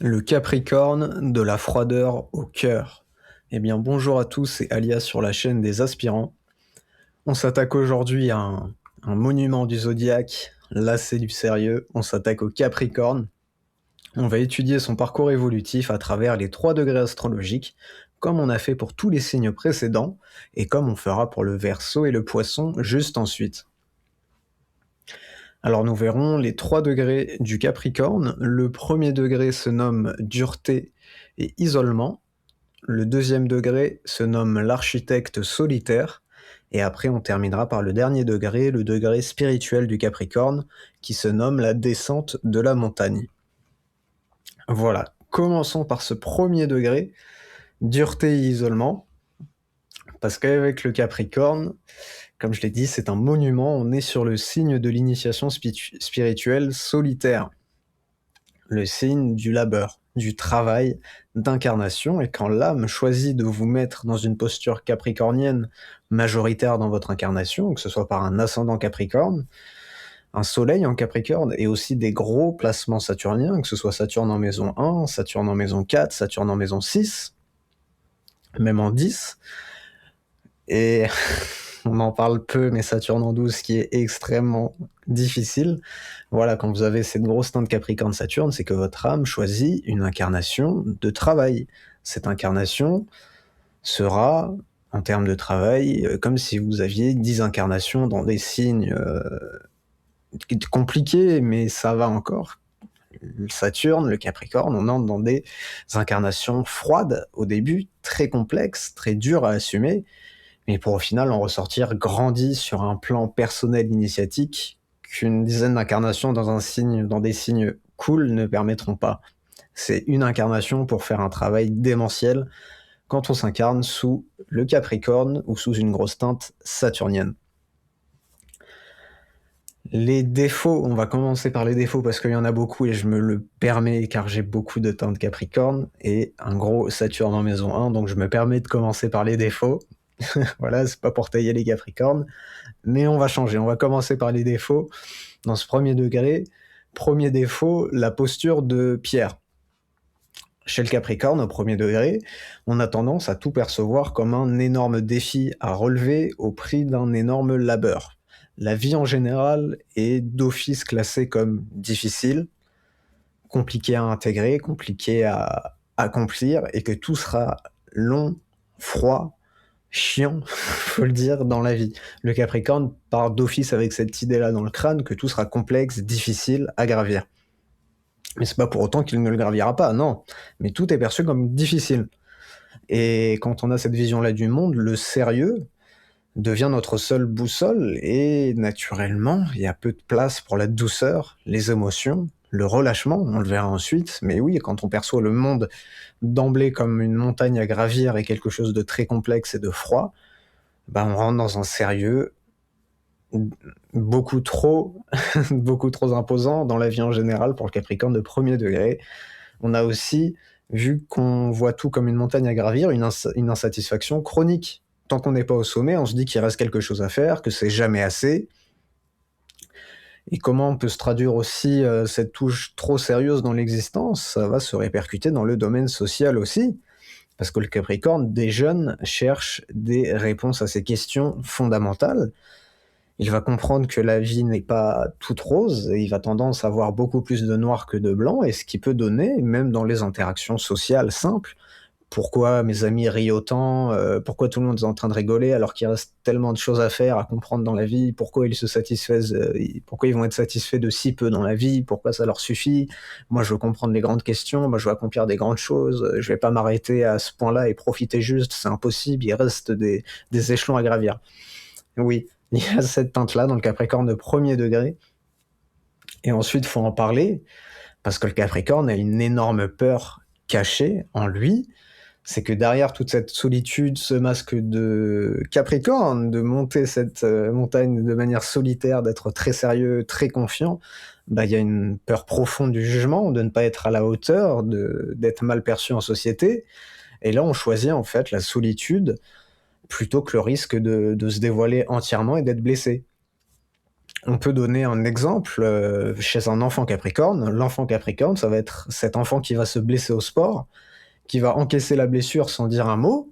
Le Capricorne, de la froideur au cœur. Eh bien, bonjour à tous, c'est Alias sur la chaîne des aspirants. On s'attaque aujourd'hui à un monument du zodiaque, là c'est du sérieux, on s'attaque au Capricorne. On va étudier son parcours évolutif à travers les 3 degrés astrologiques, comme on a fait pour tous les signes précédents, et comme on fera pour le Verseau et le Poisson juste ensuite. Alors nous verrons les 3 degrés du Capricorne. Le premier degré se nomme dureté et isolement. Le deuxième degré se nomme l'architecte solitaire. Et après, on terminera par le dernier degré, le degré spirituel du Capricorne, qui se nomme la descente de la montagne. Voilà, commençons par ce premier degré, dureté et isolement, parce qu'avec le Capricorne, comme je l'ai dit, c'est un monument, on est sur le signe de l'initiation spirituelle solitaire, le signe du labeur, du travail, d'incarnation, et quand l'âme choisit de vous mettre dans une posture capricornienne majoritaire dans votre incarnation, que ce soit par un ascendant Capricorne, un soleil en Capricorne, et aussi des gros placements saturniens, que ce soit Saturne en maison 1, Saturne en maison 4, Saturne en maison 6, même en 10, et on en parle peu, mais Saturne en 12 qui est extrêmement difficile. Voilà, quand vous avez cette grosse teinte Capricorne-Saturne, c'est que votre âme choisit une incarnation de travail. Cette incarnation sera, en termes de travail, comme si vous aviez 10 incarnations dans des signes compliqués, mais ça va encore. Le Saturne, le Capricorne, on entre dans des incarnations froides au début, très complexes, très dures à assumer, mais pour au final en ressortir grandi sur un plan personnel initiatique qu'une dizaine d'incarnations dans des signes cool ne permettront pas. C'est une incarnation pour faire un travail démentiel quand on s'incarne sous le Capricorne ou sous une grosse teinte saturnienne. Les défauts, on va commencer par les défauts parce qu'il y en a beaucoup et je me le permets car j'ai beaucoup de teintes Capricorne et un gros Saturne en maison 1, donc je me permets de commencer par les défauts. Voilà, c'est pas pour tailler les Capricornes, mais on va changer, on va commencer par les défauts. Dans ce premier degré, premier défaut, la posture de Pierre. Chez le Capricorne, au premier degré, on a tendance à tout percevoir comme un énorme défi à relever au prix d'un énorme labeur. La vie en général est d'office classée comme difficile, compliquée à intégrer, compliquée à accomplir, et que tout sera long, froid, chiant, faut le dire, dans la vie. Le Capricorne part d'office avec cette idée-là dans le crâne que tout sera complexe, difficile à gravir. Mais c'est pas pour autant qu'il ne le gravira pas, non. Mais tout est perçu comme difficile. Et quand on a cette vision-là du monde, le sérieux devient notre seule boussole et naturellement, il y a peu de place pour la douceur, les émotions, le relâchement, on le verra ensuite. Mais oui, quand on perçoit le monde d'emblée comme une montagne à gravir et quelque chose de très complexe et de froid, ben on rentre dans un sérieux beaucoup trop, beaucoup trop imposant dans la vie en général pour le Capricorne de premier degré. On a aussi, vu qu'on voit tout comme une montagne à gravir, une insatisfaction chronique. Tant qu'on n'est pas au sommet, on se dit qu'il reste quelque chose à faire, que c'est jamais assez. Et comment on peut se traduire aussi cette touche trop sérieuse dans l'existence? Ça va se répercuter dans le domaine social aussi. Parce que le Capricorne, des jeunes, cherche des réponses à ces questions fondamentales. Il va comprendre que la vie n'est pas toute rose, et il va tendance à voir beaucoup plus de noir que de blanc, et ce qui peut donner, même dans les interactions sociales simples, pourquoi mes amis rient autant, pourquoi tout le monde est en train de rigoler alors qu'il reste tellement de choses à faire, à comprendre dans la vie, pourquoi ils se satisfaisent, pourquoi ils vont être satisfaits de si peu dans la vie, pourquoi ça leur suffit. Moi je veux comprendre les grandes questions, moi je veux accomplir des grandes choses, je vais pas m'arrêter à ce point-là et profiter juste, c'est impossible, il reste des échelons à gravir. Oui, il y a cette teinte-là dans le Capricorne de premier degré, et ensuite, il faut en parler, parce que le Capricorne a une énorme peur cachée en lui, c'est que derrière toute cette solitude, ce masque de Capricorne, de monter cette montagne de manière solitaire, d'être très sérieux, très confiant, bah, il y a une peur profonde du jugement, de ne pas être à la hauteur, d'être mal perçu en société, et là on choisit en fait la solitude plutôt que le risque de se dévoiler entièrement et d'être blessé. On peut donner un exemple, chez un enfant Capricorne. L'enfant Capricorne, ça va être cet enfant qui va se blesser au sport, qui va encaisser la blessure sans dire un mot.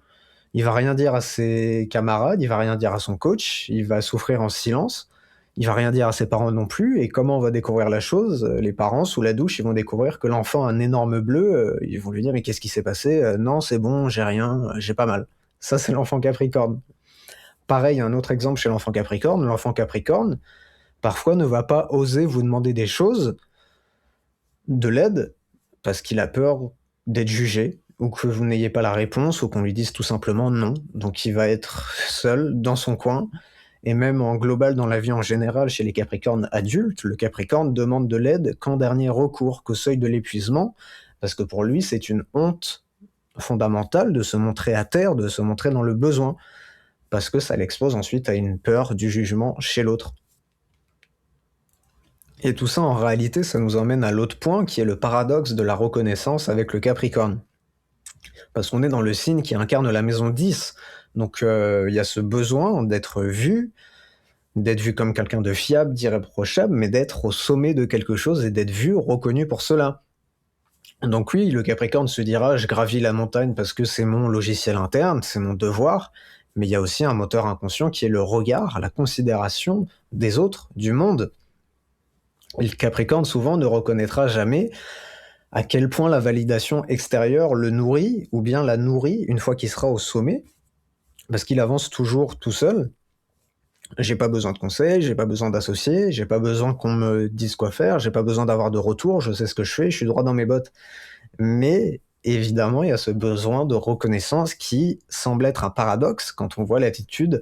Il va rien dire à ses camarades, il va rien dire à son coach, il va souffrir en silence. Il va rien dire à ses parents non plus. Et comment on va découvrir la chose? Les parents, sous la douche, ils vont découvrir que l'enfant a un énorme bleu, ils vont lui dire: «Mais qu'est-ce qui s'est passé?» «Non, c'est bon, j'ai rien, j'ai pas mal». Ça, c'est l'enfant Capricorne. Pareil, un autre exemple chez l'enfant Capricorne, parfois ne va pas oser vous demander des choses, de l'aide, parce qu'il a peur d'être jugé, ou que vous n'ayez pas la réponse, ou qu'on lui dise tout simplement non. Donc il va être seul, dans son coin, et même en global dans la vie en général chez les Capricornes adultes, le Capricorne demande de l'aide qu'en dernier recours, qu'au seuil de l'épuisement, parce que pour lui c'est une honte fondamentale de se montrer à terre, de se montrer dans le besoin, parce que ça l'expose ensuite à une peur du jugement chez l'autre. Et tout ça, en réalité, ça nous emmène à l'autre point, qui est le paradoxe de la reconnaissance avec le Capricorne. Parce qu'on est dans le signe qui incarne la maison 10. Donc il y a ce besoin d'être vu comme quelqu'un de fiable, d'irréprochable, mais d'être au sommet de quelque chose et d'être vu, reconnu pour cela. Donc oui, le Capricorne se dira: «Je gravis la montagne parce que c'est mon logiciel interne, c'est mon devoir», mais il y a aussi un moteur inconscient qui est le regard, la considération des autres, du monde. Et le Capricorne, souvent, ne reconnaîtra jamais à quel point la validation extérieure le nourrit, ou bien la nourrit une fois qu'il sera au sommet, parce qu'il avance toujours tout seul. J'ai pas besoin de conseils, j'ai pas besoin d'associés, j'ai pas besoin qu'on me dise quoi faire, j'ai pas besoin d'avoir de retour, je sais ce que je fais, je suis droit dans mes bottes. Mais évidemment, il y a ce besoin de reconnaissance qui semble être un paradoxe quand on voit l'attitude,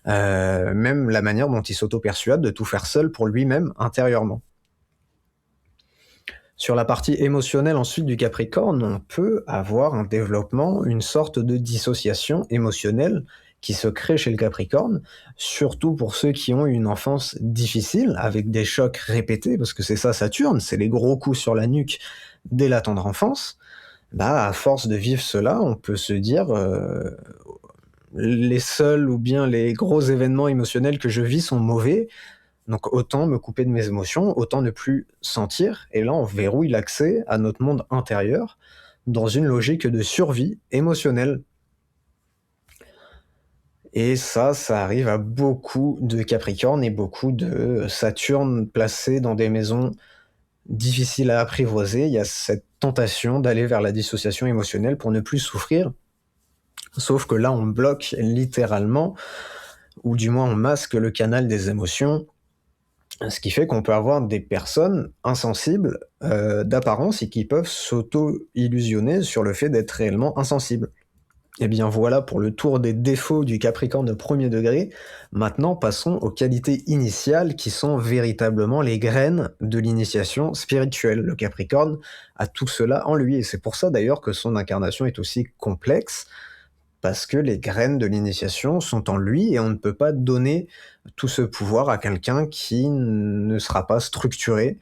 même la manière dont il s'auto-persuade de tout faire seul pour lui-même intérieurement. Sur la partie émotionnelle ensuite du Capricorne, on peut avoir un développement, une sorte de dissociation émotionnelle qui se crée chez le Capricorne, surtout pour ceux qui ont eu une enfance difficile, avec des chocs répétés, parce que c'est ça Saturne, c'est les gros coups sur la nuque dès la tendre enfance. Bah, à force de vivre cela, on peut se dire, les seuls ou bien les gros événements émotionnels que je vis sont mauvais, donc autant me couper de mes émotions, autant ne plus sentir, et là on verrouille l'accès à notre monde intérieur dans une logique de survie émotionnelle. Et ça arrive à beaucoup de Capricornes et beaucoup de Saturne placés dans des maisons difficiles à apprivoiser. Il y a cette tentation d'aller vers la dissociation émotionnelle pour ne plus souffrir, sauf que là on bloque littéralement, ou du moins on masque le canal des émotions. Ce qui fait qu'on peut avoir des personnes insensibles, d'apparence, et qui peuvent s'auto-illusionner sur le fait d'être réellement insensibles. Et bien voilà pour le tour des défauts du Capricorne de premier degré. Maintenant passons aux qualités initiales qui sont véritablement les graines de l'initiation spirituelle. Le Capricorne a tout cela en lui, et c'est pour ça d'ailleurs que son incarnation est aussi complexe, parce que les graines de l'initiation sont en lui, et on ne peut pas donner tout ce pouvoir à quelqu'un qui ne sera pas structuré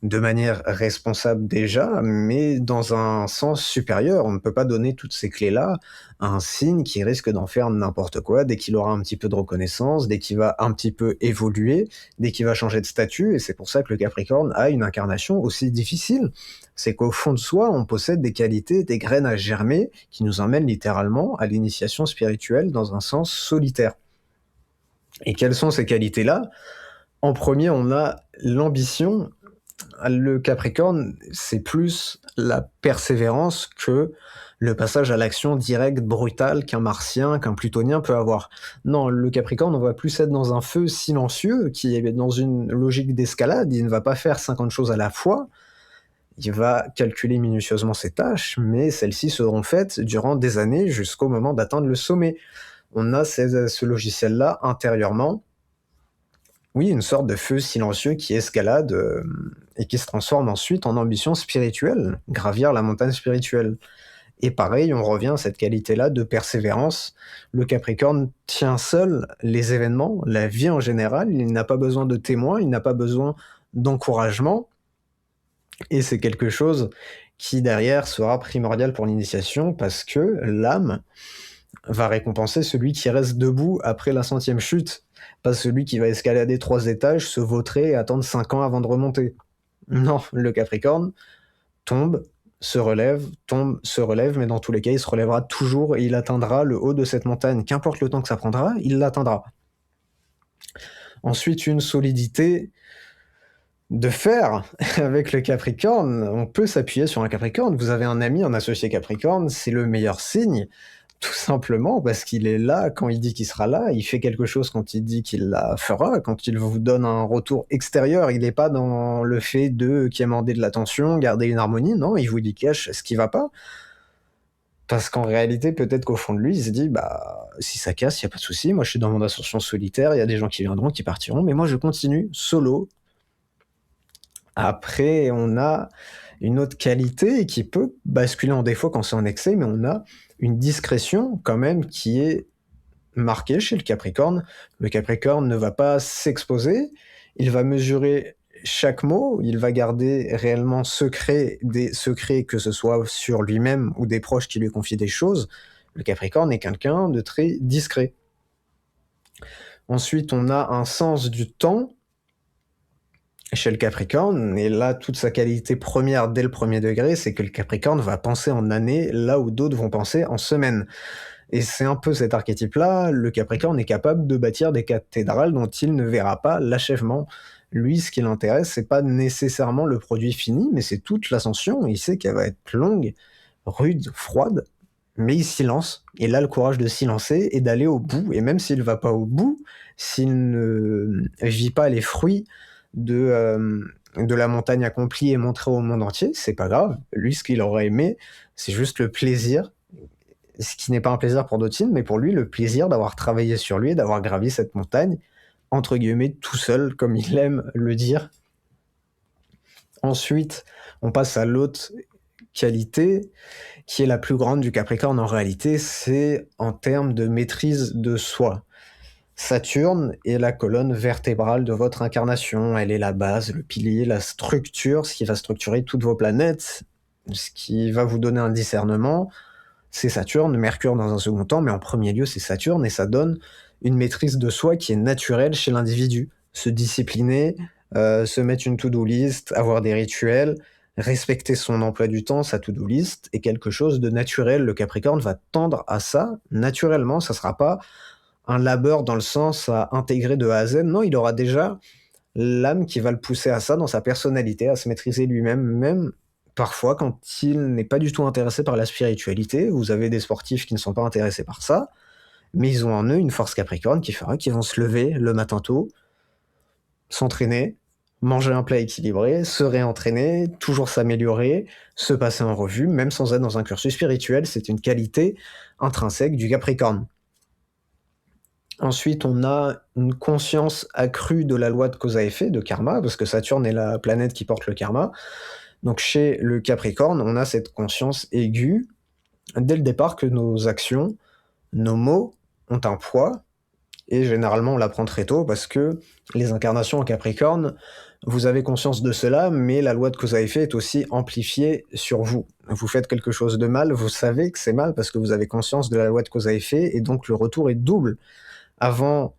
de manière responsable déjà, mais dans un sens supérieur. On ne peut pas donner toutes ces clés-là à un signe qui risque d'en faire n'importe quoi dès qu'il aura un petit peu de reconnaissance, dès qu'il va un petit peu évoluer, dès qu'il va changer de statut, et c'est pour ça que le Capricorne a une incarnation aussi difficile. C'est qu'au fond de soi, on possède des qualités, des graines à germer, qui nous emmènent littéralement à l'initiation spirituelle dans un sens solitaire. Et quelles sont ces qualités-là? En premier, on a l'ambition. Le Capricorne, c'est plus la persévérance que le passage à l'action directe, brutale, qu'un Martien, qu'un Plutonien peut avoir. Non, le Capricorne, on va plus être dans un feu silencieux, qui est dans une logique d'escalade. Il ne va pas faire 50 choses à la fois, il va calculer minutieusement ses tâches, mais celles-ci seront faites durant des années jusqu'au moment d'atteindre le sommet. On a ce logiciel-là intérieurement. Oui, une sorte de feu silencieux qui escalade, et qui se transforme ensuite en ambition spirituelle, gravir la montagne spirituelle. Et pareil, on revient à cette qualité-là de persévérance. Le Capricorne tient seul les événements, la vie en général, il n'a pas besoin de témoins, il n'a pas besoin d'encouragement, et c'est quelque chose qui derrière sera primordial pour l'initiation, parce que l'âme va récompenser celui qui reste debout après la 100e chute. pas celui qui va escalader 3 étages, se vautrer et attendre 5 ans avant de remonter. Non, le Capricorne tombe, se relève, mais dans tous les cas, il se relèvera toujours et il atteindra le haut de cette montagne. Qu'importe le temps que ça prendra, il l'atteindra. Ensuite, une solidité de fer avec le Capricorne. On peut s'appuyer sur un Capricorne. Vous avez un ami, un associé Capricorne, c'est le meilleur signe, tout simplement parce qu'il est là quand il dit qu'il sera là, il fait quelque chose quand il dit qu'il la fera, quand il vous donne un retour extérieur, il n'est pas dans le fait de quémander de l'attention, garder une harmonie, non, il vous dit cache ce qui va pas. Parce qu'en réalité, peut-être qu'au fond de lui, il se dit, bah, si ça casse, il n'y a pas de souci, moi je suis dans mon ascension solitaire, il y a des gens qui viendront, qui partiront, mais moi je continue, solo. Après, on a une autre qualité qui peut basculer en défaut quand c'est en excès, mais on a une discrétion quand même qui est marquée chez le Capricorne. Le Capricorne ne va pas s'exposer, il va mesurer chaque mot, il va garder réellement secret des secrets, que ce soit sur lui-même ou des proches qui lui confient des choses. Le Capricorne est quelqu'un de très discret. Ensuite, on a un sens du temps chez le Capricorne, et là, toute sa qualité première dès le premier degré, c'est que le Capricorne va penser en années là où d'autres vont penser en semaines. Et c'est un peu cet archétype-là, le Capricorne est capable de bâtir des cathédrales dont il ne verra pas l'achèvement. Lui, ce qui l'intéresse, c'est pas nécessairement le produit fini, mais c'est toute l'ascension. Il sait qu'elle va être longue, rude, froide, mais il s'y lance. Il a le courage de s'y lancer et d'aller au bout. Et même s'il va pas au bout, s'il ne vit pas les fruits de la montagne accomplie et montrée au monde entier, c'est pas grave. Lui, ce qu'il aurait aimé, c'est juste le plaisir, ce qui n'est pas un plaisir pour d'autres signes, mais pour lui, le plaisir d'avoir travaillé sur lui et d'avoir gravi cette montagne, entre guillemets, tout seul, comme il aime le dire. Ensuite, on passe à l'autre qualité, qui est la plus grande du Capricorne en réalité, c'est en termes de maîtrise de soi. Saturne est la colonne vertébrale de votre incarnation, elle est la base, le pilier, la structure, ce qui va structurer toutes vos planètes, ce qui va vous donner un discernement, c'est Saturne, Mercure dans un second temps, mais en premier lieu c'est Saturne, et ça donne une maîtrise de soi qui est naturelle chez l'individu. Se discipliner, se mettre une to-do list, avoir des rituels, respecter son emploi du temps, sa to-do list, est quelque chose de naturel. Le Capricorne va tendre à ça naturellement, ça sera pas un labeur dans le sens à intégrer de A à Z. Non, il aura déjà l'âme qui va le pousser à ça dans sa personnalité, à se maîtriser lui-même, même parfois quand il n'est pas du tout intéressé par la spiritualité. Vous avez des sportifs qui ne sont pas intéressés par ça, mais ils ont en eux une force Capricorne qui fera qu'ils vont se lever le matin tôt, s'entraîner, manger un plat équilibré, se réentraîner, toujours s'améliorer, se passer en revue, même sans être dans un cursus spirituel. C'est une qualité intrinsèque du Capricorne. Ensuite, on a une conscience accrue de la loi de cause à effet, de karma, parce que Saturne est la planète qui porte le karma. Donc chez le Capricorne, on a cette conscience aiguë, dès le départ, que nos actions, nos mots ont un poids, et généralement on l'apprend très tôt, parce que les incarnations en Capricorne, vous avez conscience de cela, mais la loi de cause à effet est aussi amplifiée sur vous. Vous faites quelque chose de mal, vous savez que c'est mal, parce que vous avez conscience de la loi de cause à effet, et donc le retour est double. Avant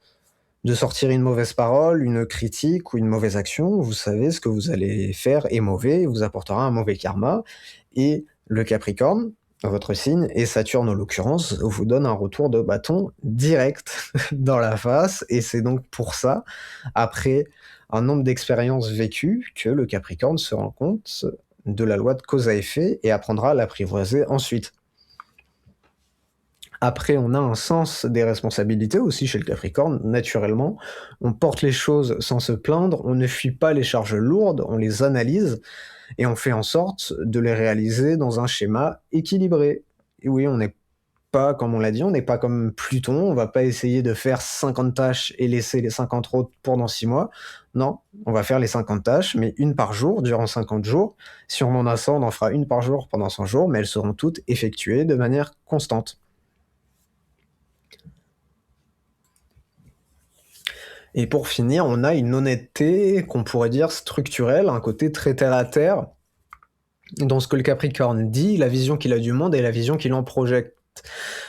de sortir une mauvaise parole, une critique ou une mauvaise action, vous savez ce que vous allez faire est mauvais, vous apportera un mauvais karma, et le Capricorne, votre signe, et Saturne en l'occurrence, vous donne un retour de bâton direct dans la face, et c'est donc pour ça, après un nombre d'expériences vécues, que le Capricorne se rend compte de la loi de cause à effet et apprendra à l'apprivoiser ensuite. Après, on a un sens des responsabilités aussi chez le Capricorne, naturellement. On porte les choses sans se plaindre, on ne fuit pas les charges lourdes, on les analyse, et on fait en sorte de les réaliser dans un schéma équilibré. Et oui, on n'est pas, comme on l'a dit, on n'est pas comme Pluton, on va pas essayer de faire 50 tâches et laisser les 50 autres pour dans 6 mois. Non, on va faire les 50 tâches, mais une par jour, durant 50 jours. Sur mon ascendant, on en fera une par jour pendant 100 jours, mais elles seront toutes effectuées de manière constante. Et pour finir, on a une honnêteté qu'on pourrait dire structurelle, un côté très terre-à-terre, dans ce que le Capricorne dit, la vision qu'il a du monde et la vision qu'il en projette.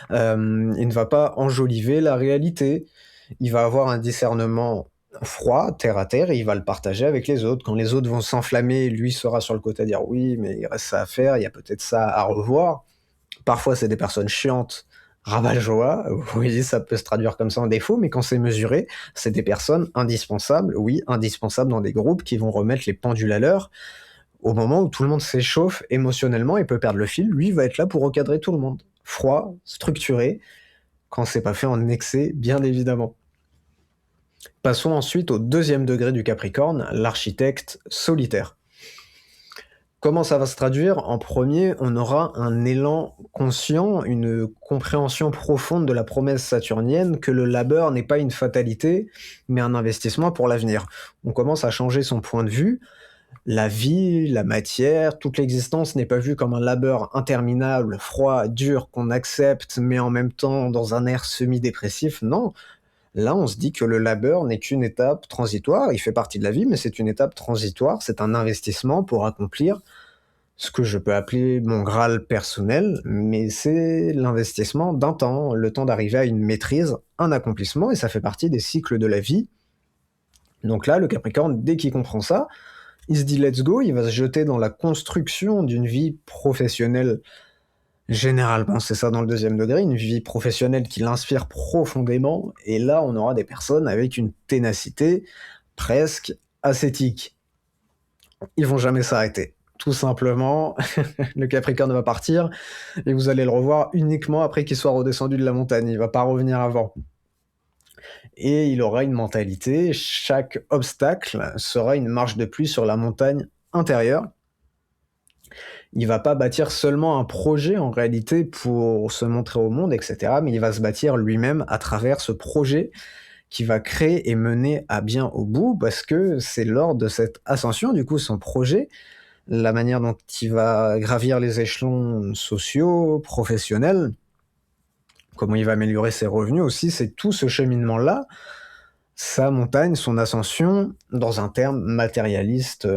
Il ne va pas enjoliver la réalité, Il va avoir un discernement froid, terre à terre, et il va le partager avec les autres. Quand les autres vont s'enflammer, lui sera sur le côté à dire: «Oui, mais il reste ça à faire, il y a peut-être ça à revoir». Parfois, c'est des personnes chiantes, rabat-joie, oui, ça peut se traduire comme ça en défaut, mais quand c'est mesuré, c'est des personnes indispensables, oui, indispensables dans des groupes qui vont remettre les pendules à l'heure. Au moment où tout le monde s'échauffe émotionnellement et peut perdre le fil, lui va être là pour recadrer tout le monde. Froid, structuré, quand c'est pas fait en excès, bien évidemment. Passons ensuite au deuxième degré du Capricorne, l'architecte solitaire. Comment ça va se traduire? En premier, on aura un élan conscient, une compréhension profonde de la promesse saturnienne que le labeur n'est pas une fatalité, mais un investissement pour l'avenir. On commence à changer son point de vue. La vie, la matière, toute l'existence n'est pas vue comme un labeur interminable, froid, dur, qu'on accepte, mais en même temps dans un air semi-dépressif. Non, là on se dit que le labeur n'est qu'une étape transitoire, il fait partie de la vie, mais c'est une étape transitoire, c'est un investissement pour accomplir ce que je peux appeler mon Graal personnel, mais c'est l'investissement d'un temps, le temps d'arriver à une maîtrise, un accomplissement, et ça fait partie des cycles de la vie. Donc là, le Capricorne, dès qu'il comprend ça, il se dit let's go, il va se jeter dans la construction d'une vie professionnelle. Généralement, c'est ça dans le deuxième degré, une vie professionnelle qui l'inspire profondément, et là, on aura des personnes avec une ténacité presque ascétique. Ils vont jamais s'arrêter. Tout simplement, le Capricorne va partir et vous allez le revoir uniquement après qu'il soit redescendu de la montagne. Il va pas revenir avant. Et il aura une mentalité, chaque obstacle sera une marche de plus sur la montagne intérieure. Il va pas bâtir seulement un projet en réalité pour se montrer au monde, etc., mais il va se bâtir lui-même à travers ce projet qui va créer et mener à bien au bout, parce que c'est lors de cette ascension, du coup, son projet, la manière dont il va gravir les échelons sociaux, professionnels, comment il va améliorer ses revenus aussi, c'est tout ce cheminement-là, sa montagne, son ascension, dans un terme matérialiste,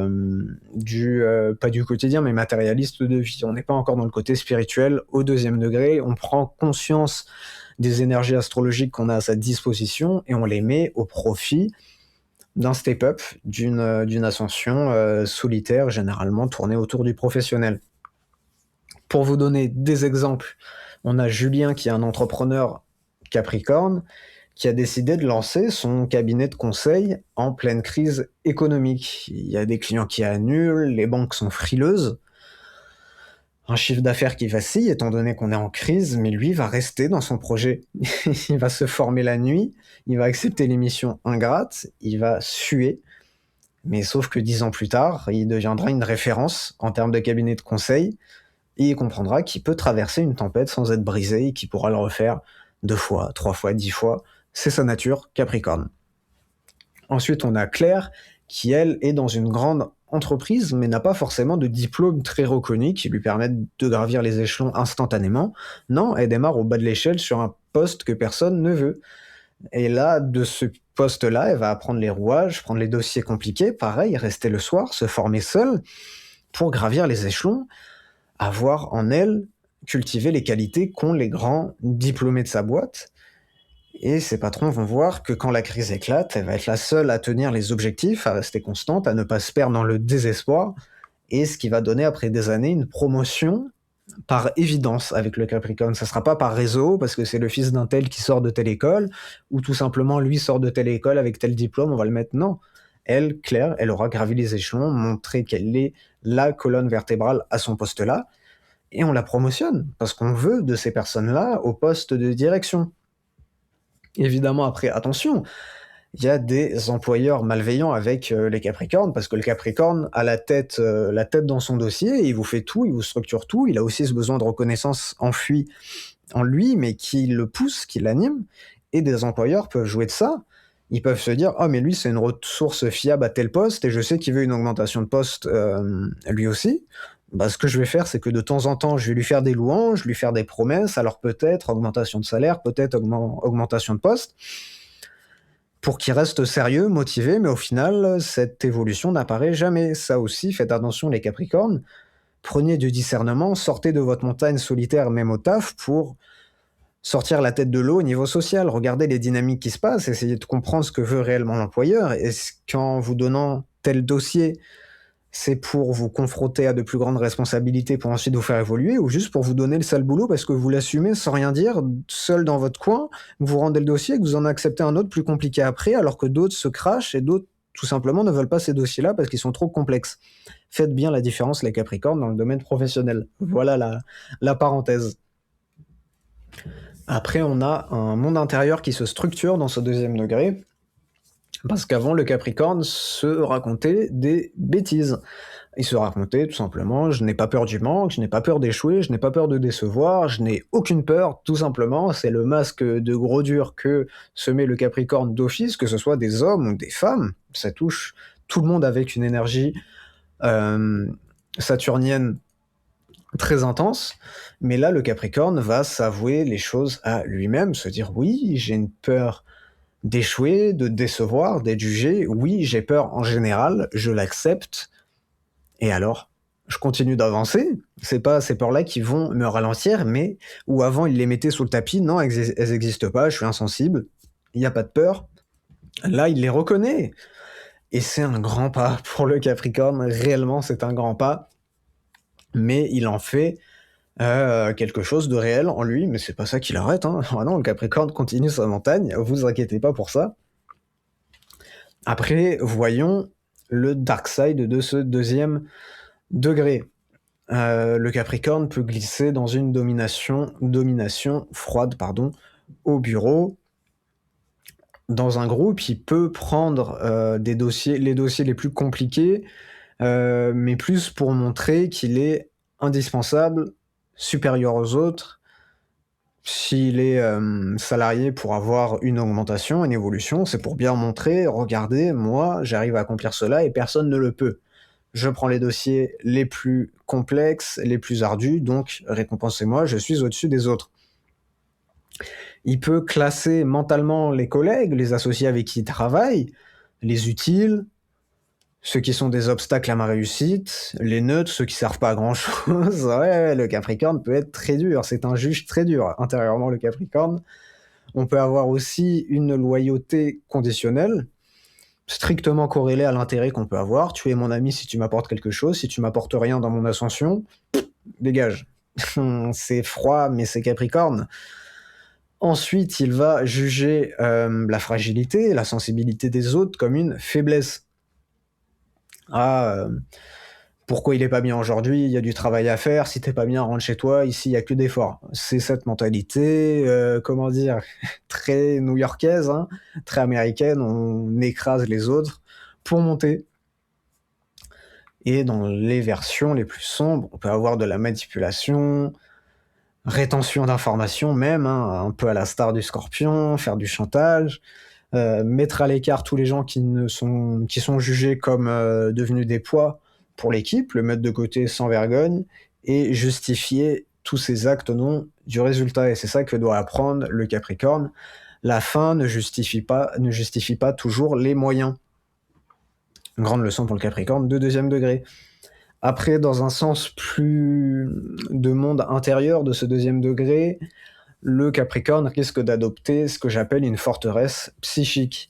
pas du quotidien, mais matérialiste de vie. On n'est pas encore dans le côté spirituel au deuxième degré, on prend conscience des énergies astrologiques qu'on a à sa disposition et on les met au profit d'un step-up, d'une ascension solitaire, généralement tournée autour du professionnel. Pour vous donner des exemples, on a Julien qui est un entrepreneur Capricorne, qui a décidé de lancer son cabinet de conseil en pleine crise économique. Il y a des clients qui annulent, les banques sont frileuses, un chiffre d'affaires qui vacille étant donné qu'on est en crise, mais lui va rester dans son projet. Il va se former la nuit, il va accepter les missions ingrates, il va suer, mais sauf que 10 ans plus tard, il deviendra une référence en termes de cabinet de conseil, et il comprendra qu'il peut traverser une tempête sans être brisé et qu'il pourra le refaire 2 fois, 3 fois, 10 fois. C'est sa nature, Capricorne. Ensuite, on a Claire, qui elle est dans une grande entreprise, mais n'a pas forcément de diplôme très reconnu qui lui permette de gravir les échelons instantanément. Non, elle démarre au bas de l'échelle sur un poste que personne ne veut. Et là, de ce poste-là, elle va apprendre les rouages, prendre les dossiers compliqués, pareil, rester le soir, se former seule pour gravir les échelons, avoir en elle, cultiver les qualités qu'ont les grands diplômés de sa boîte. Et ses patrons vont voir que quand la crise éclate, elle va être la seule à tenir les objectifs, à rester constante, à ne pas se perdre dans le désespoir, et ce qui va donner après des années une promotion par évidence avec le Capricorne. Ça sera pas par réseau, parce que c'est le fils d'un tel qui sort de telle école, ou tout simplement lui sort de telle école avec tel diplôme, on va le mettre. Non. Elle, Claire, elle aura gravi les échelons, montré qu'elle est la colonne vertébrale à son poste-là, et on la promotionne, parce qu'on veut de ces personnes-là au poste de direction. Évidemment, après, attention, il y a des employeurs malveillants avec les Capricornes, parce que le Capricorne a la tête dans son dossier, il vous fait tout, il vous structure tout, il a aussi ce besoin de reconnaissance enfui en lui, mais qui le pousse, qui l'anime, et des employeurs peuvent jouer de ça. Ils peuvent se dire: «Ah mais lui c'est une ressource fiable à tel poste et je sais qu'il veut une augmentation de poste, lui aussi. Bah, ce que je vais faire, c'est que de temps en temps, je vais lui faire des louanges, lui faire des promesses, alors peut-être augmentation de salaire, peut-être augmentation de poste, pour qu'il reste sérieux, motivé, mais au final, cette évolution n'apparaît jamais. Ça aussi, faites attention les Capricornes, prenez du discernement, sortez de votre montagne solitaire même au taf pour Sortir la tête de l'eau au niveau social, regarder les dynamiques qui se passent, essayer de comprendre ce que veut réellement l'employeur. Est-ce qu'en vous donnant tel dossier, c'est pour vous confronter à de plus grandes responsabilités pour ensuite vous faire évoluer, ou juste pour vous donner le sale boulot parce que vous l'assumez sans rien dire, seul dans votre coin, vous rendez le dossier et que vous en acceptez un autre plus compliqué après, alors que d'autres se crachent et d'autres tout simplement ne veulent pas ces dossiers-là parce qu'ils sont trop complexes. Faites bien la différence, les Capricornes, dans le domaine professionnel. Voilà la parenthèse. Après, on a un monde intérieur qui se structure dans ce deuxième degré, parce qu'avant, le Capricorne se racontait des bêtises. Il se racontait tout simplement: je n'ai pas peur du manque, je n'ai pas peur d'échouer, je n'ai pas peur de décevoir, je n'ai aucune peur, tout simplement. C'est le masque de gros dur que se met le Capricorne d'office, que ce soit des hommes ou des femmes. Ça touche tout le monde avec une énergie saturnienne très intense, mais là, le Capricorne va s'avouer les choses à lui-même, se dire: oui, j'ai une peur d'échouer, de décevoir, d'être jugé, oui, j'ai peur en général, je l'accepte, et alors je continue d'avancer. C'est pas ces peurs-là qui vont me ralentir, mais où avant il les mettait sous le tapis, non, elles n'existent pas, je suis insensible, il n'y a pas de peur. Là, il les reconnaît, et c'est un grand pas pour le Capricorne, réellement c'est un grand pas, mais il en fait quelque chose de réel en lui, mais c'est pas ça qui l'arrête, hein. Ah non, le Capricorne continue sa montagne, vous inquiétez pas pour ça. Après, voyons le dark side de ce deuxième degré. Le Capricorne peut glisser dans une domination froide, au bureau. Dans un groupe, il peut prendre les dossiers les plus compliqués, mais plus pour montrer qu'il est indispensable, supérieur aux autres. S'il est salarié pour avoir une augmentation, une évolution, c'est pour bien montrer: regardez, moi, j'arrive à accomplir cela et personne ne le peut. Je prends les dossiers les plus complexes, les plus ardus, donc récompensez-moi, je suis au-dessus des autres. Il peut classer mentalement les collègues, les associés avec qui il travaille, les utiles, ceux qui sont des obstacles à ma réussite, les neutres, ceux qui servent pas à grand chose. Ouais, le Capricorne peut être très dur, c'est un juge très dur, intérieurement, le Capricorne. On peut avoir aussi une loyauté conditionnelle, strictement corrélée à l'intérêt qu'on peut avoir. Tu es mon ami si tu m'apportes quelque chose, si tu m'apportes rien dans mon ascension, dégage. C'est froid, mais c'est Capricorne. Ensuite, il va juger la fragilité, la sensibilité des autres comme une faiblesse. Pourquoi il est pas bien aujourd'hui? Il y a du travail à faire. Si t'es pas bien, rentre chez toi. Ici, il y a que d'efforts. C'est cette mentalité, comment dire, très new-yorkaise, hein, très américaine. On écrase les autres pour monter. Et dans les versions les plus sombres, on peut avoir de la manipulation, rétention d'informations même, hein, un peu à la star du Scorpion, faire du chantage, mettre à l'écart tous les gens qui sont jugés comme devenus des poids pour l'équipe, le mettre de côté sans vergogne, et justifier tous ces actes au nom du résultat. Et c'est ça que doit apprendre le Capricorne. La fin ne justifie pas toujours les moyens. Une grande leçon pour le Capricorne de deuxième degré. Après, dans un sens plus de monde intérieur de ce deuxième degré, le Capricorne risque d'adopter ce que j'appelle une forteresse psychique.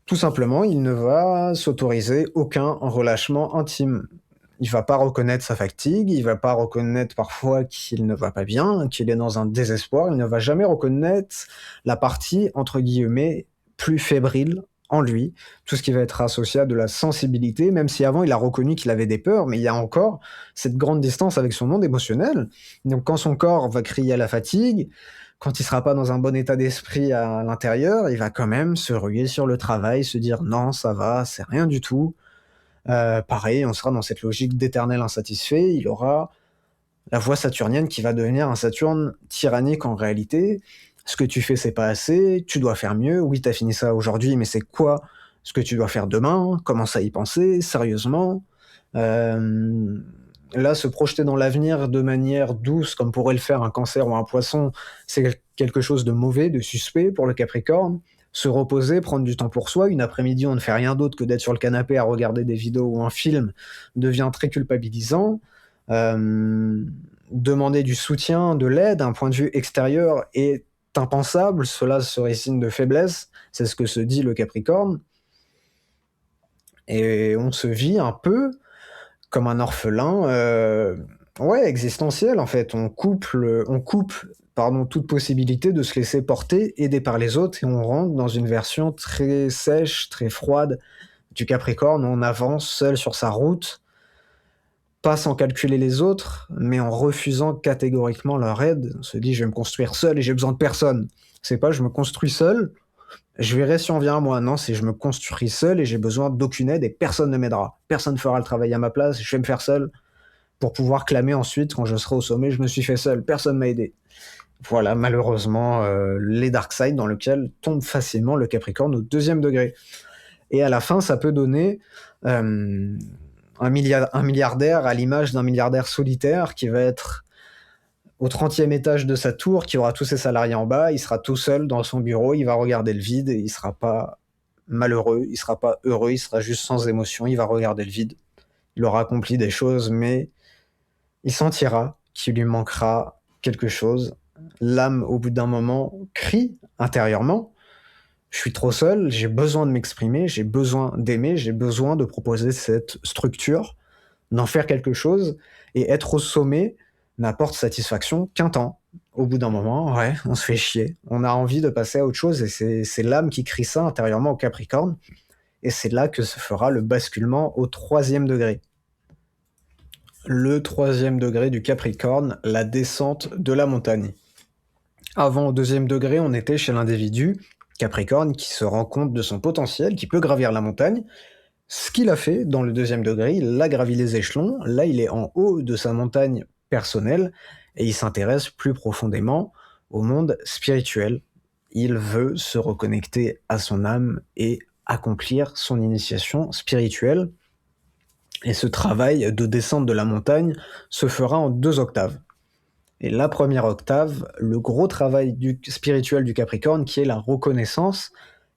Tout simplement, il ne va s'autoriser aucun relâchement intime. Il va pas reconnaître sa fatigue, il va pas reconnaître parfois qu'il ne va pas bien, qu'il est dans un désespoir, il ne va jamais reconnaître la partie, entre guillemets, plus fébrile en lui, tout ce qui va être associé à de la sensibilité, même si avant il a reconnu qu'il avait des peurs, mais il y a encore cette grande distance avec son monde émotionnel. Donc quand son corps va crier à la fatigue, quand il sera pas dans un bon état d'esprit à l'intérieur, il va quand même se ruer sur le travail, se dire: non, ça va, c'est rien du tout. Pareil, on sera dans cette logique d'éternel insatisfait. Il aura la voix saturnienne qui va devenir un Saturne tyrannique en réalité. Ce que tu fais, c'est pas assez, tu dois faire mieux. Oui, t'as fini ça aujourd'hui, mais c'est quoi ce que tu dois faire demain? Commence à y penser, sérieusement. Là, se projeter dans l'avenir de manière douce, comme pourrait le faire un Cancer ou un Poisson, c'est quelque chose de mauvais, de suspect pour le Capricorne. Se reposer, prendre du temps pour soi, une après-midi, on ne fait rien d'autre que d'être sur le canapé à regarder des vidéos ou un film, devient très culpabilisant. Demander du soutien, de l'aide, un point de vue extérieur est impensable, cela serait signe de faiblesse, c'est ce que se dit le Capricorne. Et on se vit un peu comme un orphelin, ouais, existentiel en fait. On coupe, pardon, toute possibilité de se laisser porter, aider par les autres et on rentre dans une version très sèche, très froide du Capricorne. On avance seul sur sa route, pas sans calculer les autres, mais en refusant catégoriquement leur aide. On se dit: «Je vais me construire seul et j'ai besoin de personne». C'est pas: «Je me construis seul, je verrai si on vient à moi». Non, c'est: «Je me construis seul et j'ai besoin d'aucune aide et personne ne m'aidera. Personne ne fera le travail à ma place, je vais me faire seul pour pouvoir clamer ensuite quand je serai au sommet: "Je me suis fait seul, personne m'a aidé"». Voilà, malheureusement, les dark side dans lequel tombe facilement le Capricorne au 2e degré. Et à la fin, ça peut donner, hem, un milliardaire à l'image d'un milliardaire solitaire qui va être au 30e étage de sa tour, qui aura tous ses salariés en bas, il sera tout seul dans son bureau, il va regarder le vide et il sera pas malheureux, il sera pas heureux, il sera juste sans émotion, il va regarder le vide. Il aura accompli des choses, mais il sentira qu'il lui manquera quelque chose. L'âme, au bout d'un moment, crie intérieurement: «Je suis trop seul, j'ai besoin de m'exprimer, j'ai besoin d'aimer, j'ai besoin de proposer cette structure, d'en faire quelque chose». Et être au sommet n'apporte satisfaction qu'un temps. Au bout d'un moment, ouais, on se fait chier. On a envie de passer à autre chose et c'est l'âme qui crie ça intérieurement au Capricorne. Et c'est là que se fera le basculement au 3e degré. Le 3e degré du Capricorne, la descente de la montagne. Avant, au 2e degré, on était chez l'individu Capricorne qui se rend compte de son potentiel, qui peut gravir la montagne. Ce qu'il a fait dans le 2e degré, il a gravi les échelons. Là, il est en haut de sa montagne personnelle et il s'intéresse plus profondément au monde spirituel. Il veut se reconnecter à son âme et accomplir son initiation spirituelle. Et ce travail de descente de la montagne se fera en 2 octaves. Et la première octave, le gros travail spirituel du Capricorne, qui est la reconnaissance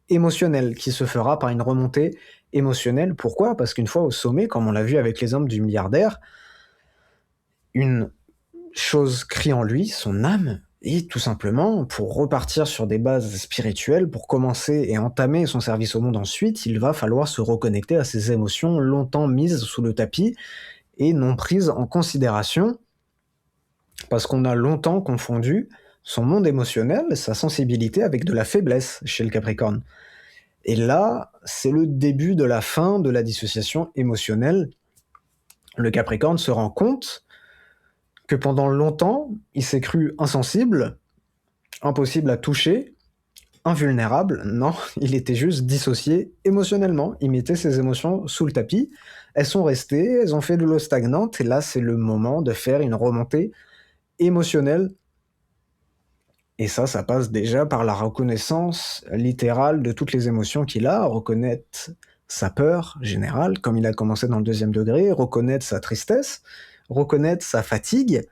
émotionnelle, qui se fera par une remontée émotionnelle. Pourquoi? Parce qu'une fois au sommet, comme on l'a vu avec les hommes du milliardaire, une chose crie en lui, son âme, et tout simplement, pour repartir sur des bases spirituelles, pour commencer et entamer son service au monde ensuite, il va falloir se reconnecter à ses émotions longtemps mises sous le tapis et non prises en considération, parce qu'on a longtemps confondu son monde émotionnel, sa sensibilité avec de la faiblesse chez le Capricorne. Et là, c'est le début de la fin de la dissociation émotionnelle. Le Capricorne se rend compte que pendant longtemps, il s'est cru insensible, impossible à toucher, invulnérable. Non, il était juste dissocié émotionnellement. Il mettait ses émotions sous le tapis. Elles sont restées, elles ont fait de l'eau stagnante, et là, c'est le moment de faire une remontée émotionnelle. Et ça passe déjà par la reconnaissance littérale de toutes les émotions qu'il a, reconnaître sa peur générale, comme il a commencé dans le 2e degré, reconnaître sa tristesse, reconnaître sa fatigue,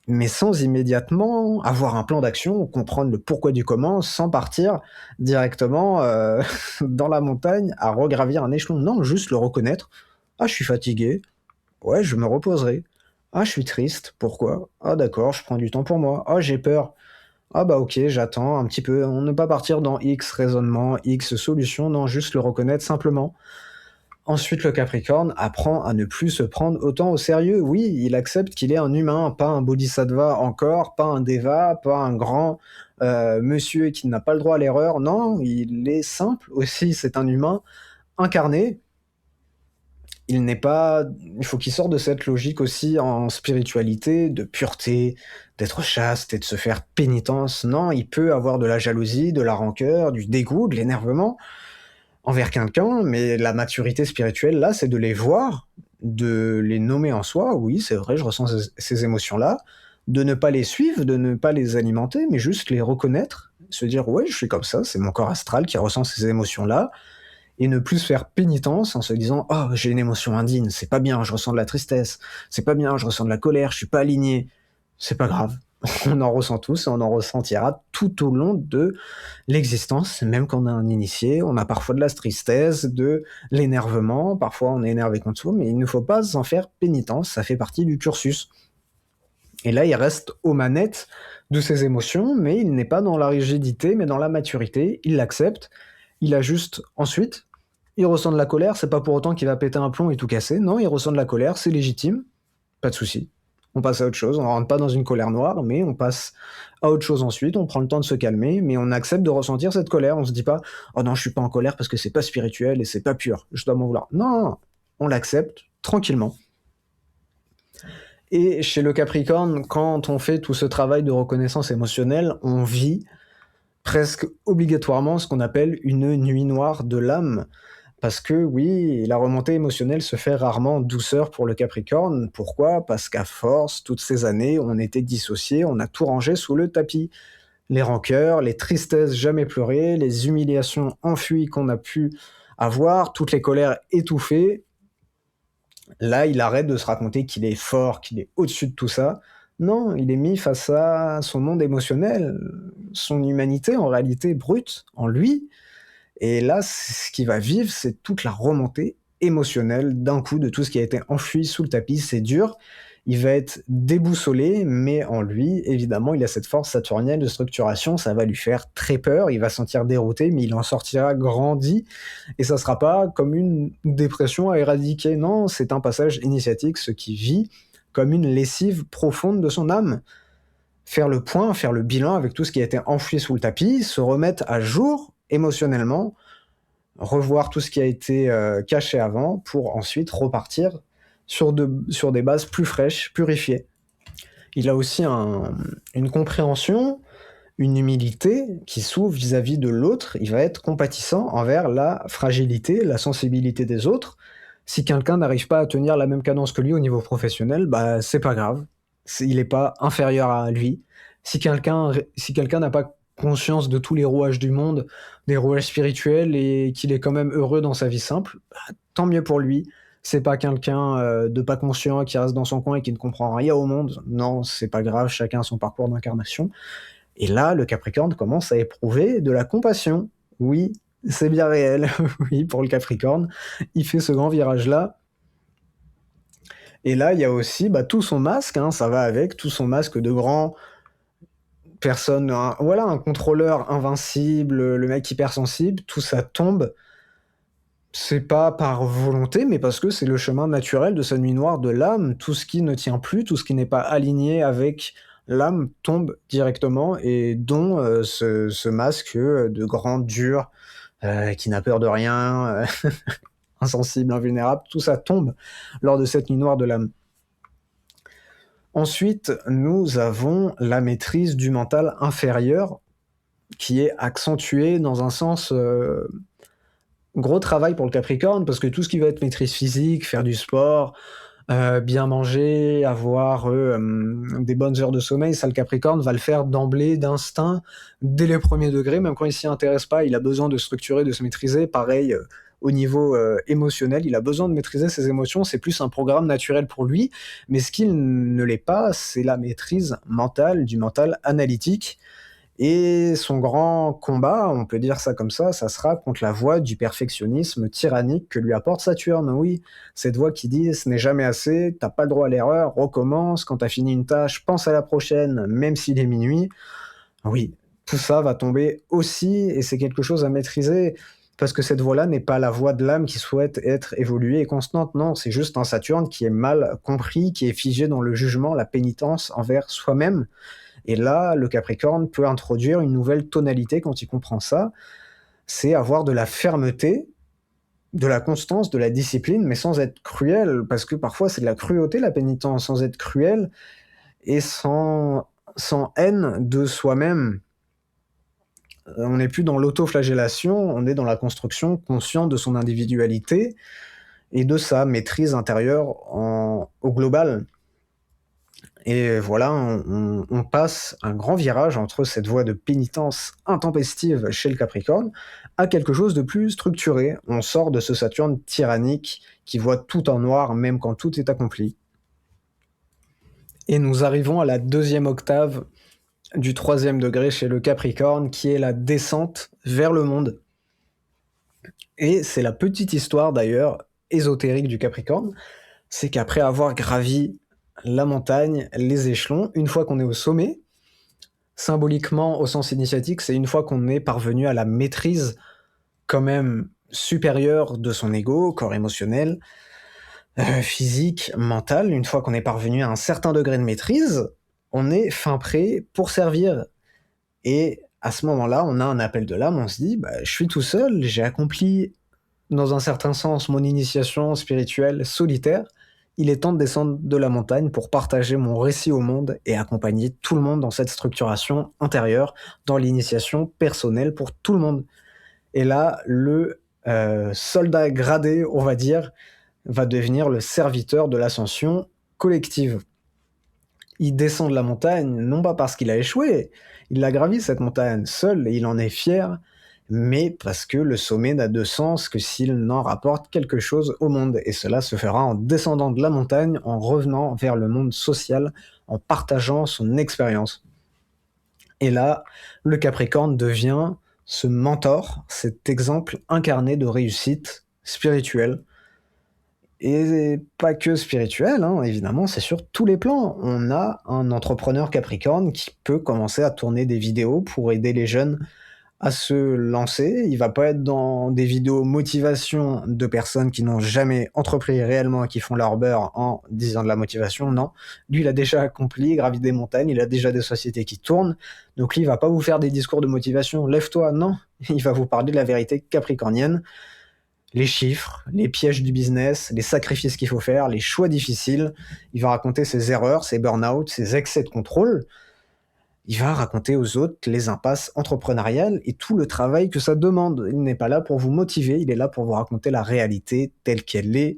mais sans immédiatement avoir un plan d'action ou comprendre le pourquoi du comment, sans partir directement dans la montagne à regravir un échelon. Non, juste le reconnaître. Ah, je suis fatigué. Ouais, je me reposerai. Ah, je suis triste. Pourquoi? Ah, d'accord, je prends du temps pour moi. Ah, j'ai peur. Ah bah ok, j'attends un petit peu. On ne pas partir dans X raisonnement, X solution, non, juste le reconnaître simplement. Ensuite, le Capricorne apprend à ne plus se prendre autant au sérieux. Oui, il accepte qu'il est un humain, pas un bodhisattva encore, pas un deva, pas un grand monsieur qui n'a pas le droit à l'erreur. Non, il est simple aussi, c'est un humain incarné. Il faut qu'il sorte de cette logique aussi en spiritualité, de pureté, d'être chaste et de se faire pénitence. Non, il peut avoir de la jalousie, de la rancœur, du dégoût, de l'énervement envers quelqu'un, mais la maturité spirituelle, là, c'est de les voir, de les nommer en soi. Oui, c'est vrai, je ressens ces émotions-là, de ne pas les suivre, de ne pas les alimenter, mais juste les reconnaître, se dire: «Ouais, je suis comme ça, c'est mon corps astral qui ressent ces émotions-là», et ne plus se faire pénitence en se disant: «Oh, j'ai une émotion indigne, c'est pas bien, je ressens de la tristesse, c'est pas bien, je ressens de la colère, je suis pas aligné». C'est pas grave. On en ressent tous et on en ressentira tout au long de l'existence, même quand on est un initié. On a parfois de la tristesse, de l'énervement, parfois on est énervé contre soi, mais il ne faut pas en faire pénitence, ça fait partie du cursus. Et là, il reste aux manettes de ses émotions, mais il n'est pas dans la rigidité, mais dans la maturité. Il l'accepte, il ajuste ensuite. Il ressent de la colère, c'est pas pour autant qu'il va péter un plomb et tout casser. Non, il ressent de la colère, c'est légitime, pas de souci. On passe à autre chose, on rentre pas dans une colère noire, mais on passe à autre chose ensuite, on prend le temps de se calmer, mais on accepte de ressentir cette colère. On se dit pas: «Oh non, je suis pas en colère parce que c'est pas spirituel et c'est pas pur, je dois m'en vouloir». Non, on l'accepte tranquillement. Et chez le Capricorne, quand on fait tout ce travail de reconnaissance émotionnelle, on vit presque obligatoirement ce qu'on appelle une nuit noire de l'âme. Parce que oui, la remontée émotionnelle se fait rarement en douceur pour le Capricorne. Pourquoi? Parce qu'à force, toutes ces années, on était dissociés, on a tout rangé sous le tapis. Les rancœurs, les tristesses jamais pleurées, les humiliations enfuies qu'on a pu avoir, toutes les colères étouffées. Là, il arrête de se raconter qu'il est fort, qu'il est au-dessus de tout ça. Non, il est mis face à son monde émotionnel, son humanité en réalité brute, en lui. Et là, ce qu'il va vivre, c'est toute la remontée émotionnelle d'un coup de tout ce qui a été enfoui sous le tapis. C'est dur. Il va être déboussolé, mais en lui, évidemment, il a cette force saturnienne de structuration. Ça va lui faire très peur. Il va se sentir dérouté, mais il en sortira grandi. Et ça sera pas comme une dépression à éradiquer. Non, c'est un passage initiatique, ce qui vit comme une lessive profonde de son âme. Faire le point, faire le bilan avec tout ce qui a été enfoui sous le tapis, se remettre à jour émotionnellement, revoir tout ce qui a été caché avant pour ensuite repartir sur des bases plus fraîches, purifiées. Il a aussi une compréhension, une humilité qui s'ouvre vis-à-vis de l'autre. Il va être compatissant envers la fragilité, la sensibilité des autres. Si quelqu'un n'arrive pas à tenir la même cadence que lui au niveau professionnel, bah c'est pas grave. Il n'est pas inférieur à lui. Si quelqu'un n'a pas conscience de tous les rouages du monde, des rouages spirituels, et qu'il est quand même heureux dans sa vie simple, bah, tant mieux pour lui. C'est pas quelqu'un de pas conscient qui reste dans son coin et qui ne comprend rien au monde. Non, c'est pas grave, chacun a son parcours d'incarnation. Et là, le Capricorne commence à éprouver de la compassion. Oui, c'est bien réel. Oui, pour le Capricorne, il fait ce grand virage-là. Et là, il y a aussi tout son masque, hein, ça va avec, tout son masque de grand personne, voilà, un contrôleur invincible, le mec hypersensible, tout ça tombe. C'est pas par volonté, mais parce que c'est le chemin naturel de sa nuit noire de l'âme. Tout ce qui ne tient plus, tout ce qui n'est pas aligné avec l'âme tombe directement, et dont ce masque de grand dur, qui n'a peur de rien, insensible, invulnérable, tout ça tombe lors de cette nuit noire de l'âme. Ensuite, nous avons la maîtrise du mental inférieur, qui est accentuée dans un sens gros travail pour le Capricorne, parce que tout ce qui va être maîtrise physique, faire du sport, bien manger, avoir des bonnes heures de sommeil, ça, le Capricorne va le faire d'emblée, d'instinct, dès les premiers degrés, même quand il s'y intéresse pas. Il a besoin de structurer, de se maîtriser. Pareil, au niveau émotionnel, il a besoin de maîtriser ses émotions. C'est plus un programme naturel pour lui. Mais ce qu'il ne l'est pas, c'est la maîtrise mentale, du mental analytique. Et son grand combat, on peut dire ça comme ça sera contre la voie du perfectionnisme tyrannique que lui apporte Saturne. Oui, cette voix qui dit: «Ce n'est jamais assez, t'as pas le droit à l'erreur, recommence, quand t'as fini une tâche, pense à la prochaine, même s'il est minuit». Oui, tout ça va tomber aussi, et c'est quelque chose à maîtriser, parce que cette voix-là n'est pas la voix de l'âme qui souhaite être évoluée et constante. Non, c'est juste un Saturne qui est mal compris, qui est figé dans le jugement, la pénitence envers soi-même. Et là, le Capricorne peut introduire une nouvelle tonalité quand il comprend ça. C'est avoir de la fermeté, de la constance, de la discipline, mais sans être cruel, parce que parfois c'est de la cruauté, la pénitence, sans être cruel et sans haine de soi-même. On n'est plus dans l'autoflagellation, on est dans la construction consciente de son individualité et de sa maîtrise intérieure au global. Et voilà, on passe un grand virage entre cette voie de pénitence intempestive chez le Capricorne à quelque chose de plus structuré. On sort de ce Saturne tyrannique qui voit tout en noir même quand tout est accompli. Et nous arrivons à la deuxième octave du 3e degré chez le Capricorne, qui est la descente vers le monde. Et c'est la petite histoire d'ailleurs ésotérique du Capricorne, c'est qu'après avoir gravi la montagne, les échelons. Une fois qu'on est au sommet, symboliquement, au sens initiatique, c'est une fois qu'on est parvenu à la maîtrise quand même supérieure de son ego, corps émotionnel, physique, mental. Une fois qu'on est parvenu à un certain degré de maîtrise, on est fin prêt pour servir. Et à ce moment-là, on a un appel de l'âme, on se dit, je suis tout seul, j'ai accompli dans un certain sens mon initiation spirituelle solitaire, il est temps de descendre de la montagne pour partager mon récit au monde et accompagner tout le monde dans cette structuration intérieure, dans l'initiation personnelle pour tout le monde. Et là, le soldat gradé, on va dire, va devenir le serviteur de l'ascension collective. Il descend de la montagne, non pas parce qu'il a échoué, il a gravi cette montagne seul et il en est fier, mais parce que le sommet n'a de sens que s'il n'en rapporte quelque chose au monde. Et cela se fera en descendant de la montagne, en revenant vers le monde social, en partageant son expérience. Et là, le Capricorne devient ce mentor, cet exemple incarné de réussite spirituelle. Et pas que spirituel, évidemment, c'est sur tous les plans. On a un entrepreneur Capricorne qui peut commencer à tourner des vidéos pour aider les jeunes à se lancer. Il va pas être dans des vidéos motivation de personnes qui n'ont jamais entrepris réellement et qui font leur beurre en disant de la motivation, non. Lui, il a déjà accompli, gravi des montagnes, il a déjà des sociétés qui tournent, donc lui, il va pas vous faire des discours de motivation, lève-toi, non. Il va vous parler de la vérité capricornienne, les chiffres, les pièges du business, les sacrifices qu'il faut faire, les choix difficiles. Il va raconter ses erreurs, ses burn-out, ses excès de contrôle. Il va raconter aux autres les impasses entrepreneuriales et tout le travail que ça demande. Il n'est pas là pour vous motiver, il est là pour vous raconter la réalité telle qu'elle est,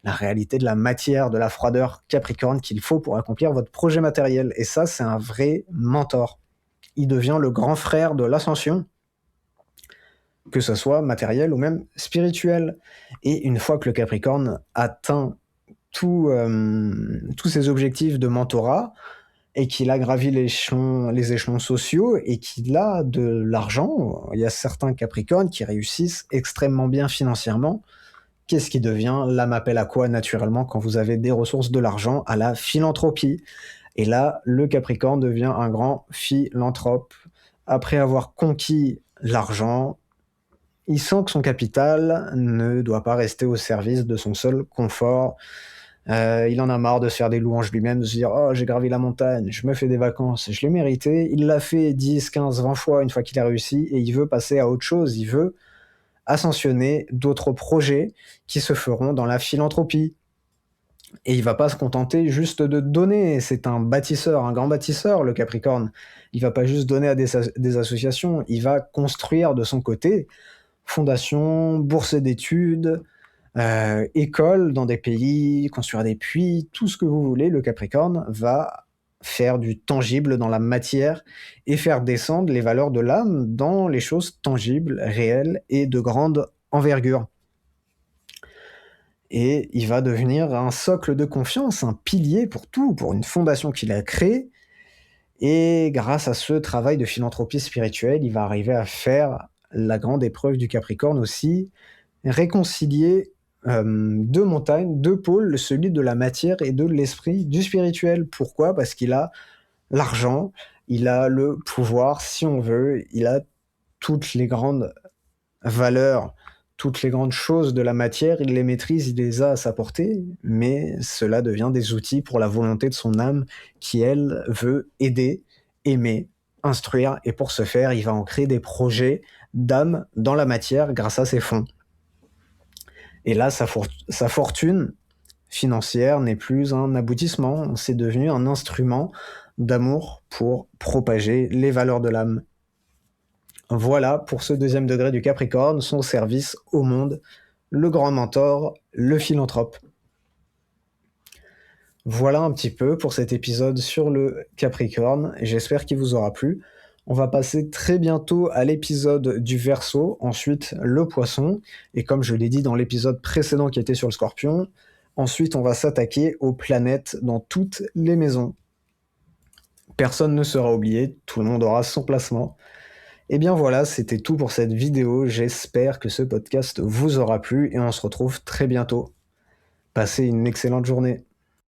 la réalité de la matière, de la froideur capricorne qu'il faut pour accomplir votre projet matériel. Et ça, c'est un vrai mentor. Il devient le grand frère de l'ascension, que ce soit matériel ou même spirituel. Et une fois que le Capricorne atteint tous ses objectifs de mentorat, et qu'il a gravi les échelons sociaux, et qu'il a de l'argent, il y a certains Capricornes qui réussissent extrêmement bien financièrement. Qu'est-ce qui devient? L'âme appelle à quoi naturellement quand vous avez des ressources, de l'argent? À la philanthropie. Et là, le Capricorne devient un grand philanthrope. Après avoir conquis l'argent, il sent que son capital ne doit pas rester au service de son seul confort. Il en a marre de se faire des louanges lui-même, de se dire « Oh, j'ai gravi la montagne, je me fais des vacances, je l'ai mérité ». Il l'a fait 10, 15, 20 fois une fois qu'il a réussi, et il veut passer à autre chose. Il veut ascensionner d'autres projets qui se feront dans la philanthropie. Et il va pas se contenter juste de donner. C'est un bâtisseur, un grand bâtisseur, le Capricorne. Il va pas juste donner à des associations, il va construire de son côté fondations, bourses d'études, écoles dans des pays, construire des puits, tout ce que vous voulez. Le Capricorne va faire du tangible dans la matière et faire descendre les valeurs de l'âme dans les choses tangibles, réelles et de grande envergure. Et il va devenir un socle de confiance, un pilier pour tout, pour une fondation qu'il a créée. Et grâce à ce travail de philanthropie spirituelle, il va arriver à faire la grande épreuve du Capricorne aussi, réconcilier deux montagnes, deux pôles, celui de la matière et de l'esprit, du spirituel. Pourquoi? Parce qu'il a l'argent, il a le pouvoir, si on veut, il a toutes les grandes valeurs, toutes les grandes choses de la matière, il les maîtrise, il les a à sa portée, mais cela devient des outils pour la volonté de son âme qui, elle, veut aider, aimer, instruire, et pour ce faire, il va en créer des projets d'âme dans la matière grâce à ses fonds. Et là, sa fortune financière n'est plus un aboutissement, c'est devenu un instrument d'amour pour propager les valeurs de l'âme. Voilà pour ce deuxième degré du Capricorne, son service au monde, le grand mentor, le philanthrope. Voilà un petit peu pour cet épisode sur le Capricorne, j'espère qu'il vous aura plu. On va passer très bientôt à l'épisode du Verseau, ensuite le Poisson, et comme je l'ai dit dans l'épisode précédent qui était sur le Scorpion, ensuite on va s'attaquer aux planètes dans toutes les maisons. Personne ne sera oublié, tout le monde aura son placement. Et bien voilà, c'était tout pour cette vidéo, j'espère que ce podcast vous aura plu et on se retrouve très bientôt. Passez une excellente journée.